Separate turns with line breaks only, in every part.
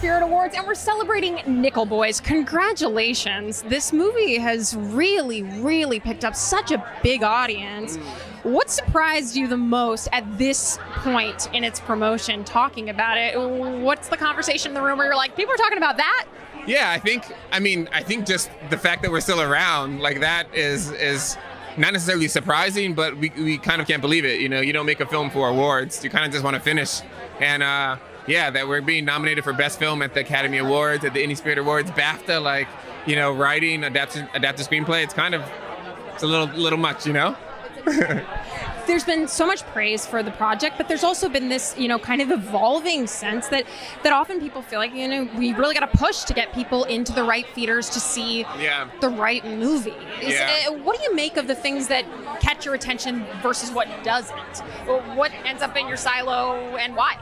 Spirit Awards, and we're celebrating Nickel Boys. Congratulations. This movie has really, really picked up such a big audience. What surprised you the most at this point in its promotion, talking about it? What's the conversation in the room where you're like, people are talking about that?
Yeah, I think just the fact that we're still around, like, that is not necessarily surprising, but we kind of can't believe it. You know, you don't make a film for awards. You kind of just want to finish. And that we're being nominated for Best Film at the Academy Awards, at the Indie Spirit Awards, BAFTA, like, you know, writing, adapted screenplay. It's a little much, you know?
There's been so much praise for the project, but there's also been this, you know, kind of evolving sense that often people feel like, you know, we really got to push to get people into the right theaters to see the right movie. What do you make of the things that catch your attention versus what doesn't? What ends up in your silo and why?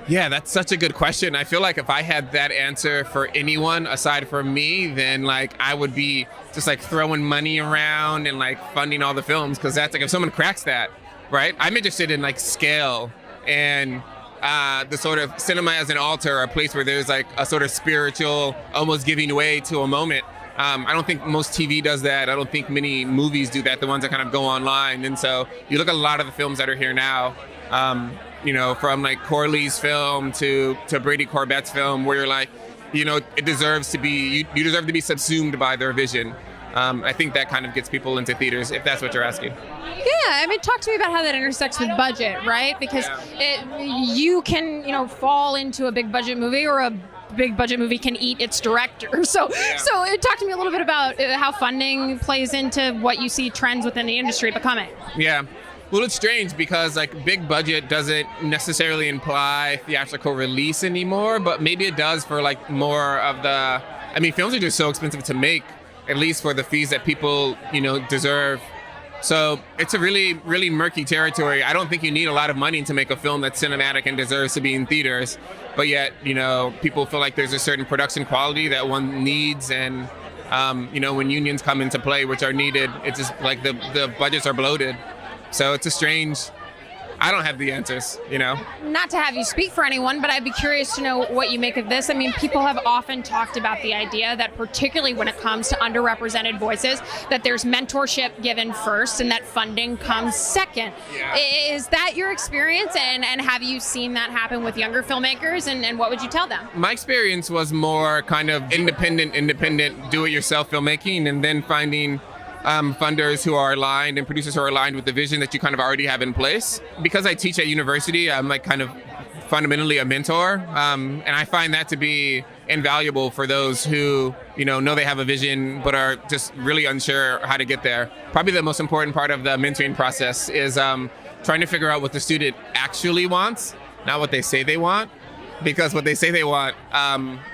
Yeah, that's such a good question. I feel like if I had that answer for anyone aside from me, then like I would be just like throwing money around and like funding all the films, because that's like, if someone cracks that, right? I'm interested in like scale and the sort of cinema as an altar, a place where there's like a sort of spiritual, almost giving way to a moment. I don't think most TV does that. I don't think many movies do that, the ones that kind of go online. And so you look at a lot of the films that are here now, you know, from like Corley's film to Brady Corbett's film, where you're like, you know, it deserves to be, you deserve to be subsumed by their vision. I think that kind of gets people into theaters, if that's what you're asking.
Yeah, I mean, talk to me about how that intersects with budget, right? Because you can, you know, fall into a big budget movie, or a big budget movie can eat its director. So talk to me a little bit about how funding plays into what you see trends within the industry becoming.
Yeah. Well, it's strange because like big budget doesn't necessarily imply theatrical release anymore, but maybe it does for like more of the, I mean, films are just so expensive to make, at least for the fees that people, you know, deserve. So it's a really, really murky territory. I don't think you need a lot of money to make a film that's cinematic and deserves to be in theaters, but yet, you know, people feel like there's a certain production quality that one needs, and you know, when unions come into play, which are needed, it's just like the budgets are bloated. So it's a strange, I don't have the answers, you know?
Not to have you speak for anyone, but I'd be curious to know what you make of this. I mean, people have often talked about the idea that particularly when it comes to underrepresented voices, that there's mentorship given first and that funding comes second.
Yeah.
Is that your experience? And have you seen that happen with younger filmmakers? And what would you tell them?
My experience was more kind of independent, do-it-yourself filmmaking, and then finding funders who are aligned and producers who are aligned with the vision that you kind of already have in place. Because I teach at university, I'm like kind of fundamentally a mentor, and I find that to be invaluable for those who, you know they have a vision but are just really unsure how to get there. Probably the most important part of the mentoring process is trying to figure out what the student actually wants, not what they say they want. Because what they say they want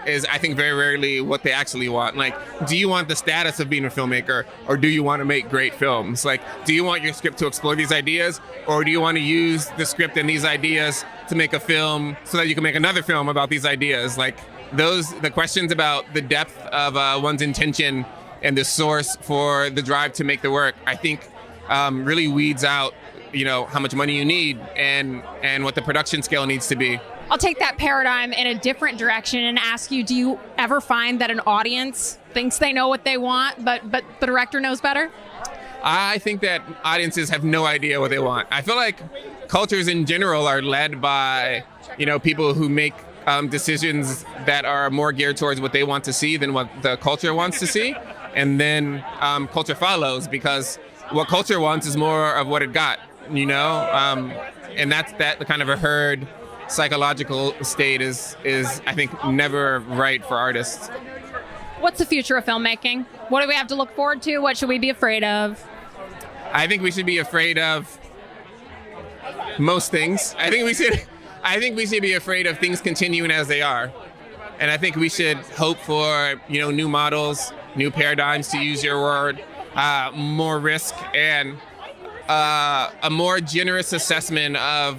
is, I think, very rarely what they actually want. Like, do you want the status of being a filmmaker, or do you want to make great films? Like, do you want your script to explore these ideas, or do you want to use the script and these ideas to make a film so that you can make another film about these ideas? Like, the questions about the depth of one's intention and the source for the drive to make the work, I think really weeds out, you know, how much money you need and what the production scale needs to be.
I'll take that paradigm in a different direction and ask you, do you ever find that an audience thinks they know what they want, but the director knows better?
I think that audiences have no idea what they want. I feel like cultures in general are led by, you know, people who make decisions that are more geared towards what they want to see than what the culture wants to see. And then culture follows, because what culture wants is more of what it got, you know? And that's the kind of a herd psychological state is I think never right for artists.
What's the future of filmmaking? What do we have to look forward to? What should we be afraid of?
I think we should be afraid of most things. I think we should be afraid of things continuing as they are. And I think we should hope for, you know, new models, new paradigms, to use your word, more risk, and a more generous assessment of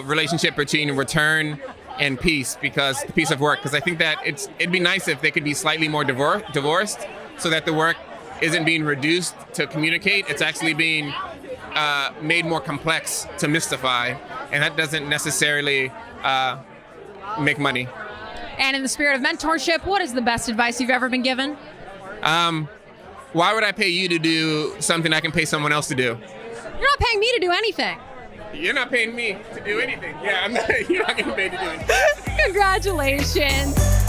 relationship between return and peace, because the piece of work. Because I think that it'd be nice if they could be slightly more divorced, so that the work isn't being reduced to communicate. It's actually being made more complex to mystify, and that doesn't necessarily make money.
And in the spirit of mentorship, what is the best advice you've ever been given?
Why would I pay you to do something I can pay someone else to do?
You're not paying me to do anything.
You're not paying me to do anything. Yeah, you're not getting paid to do anything.
Congratulations.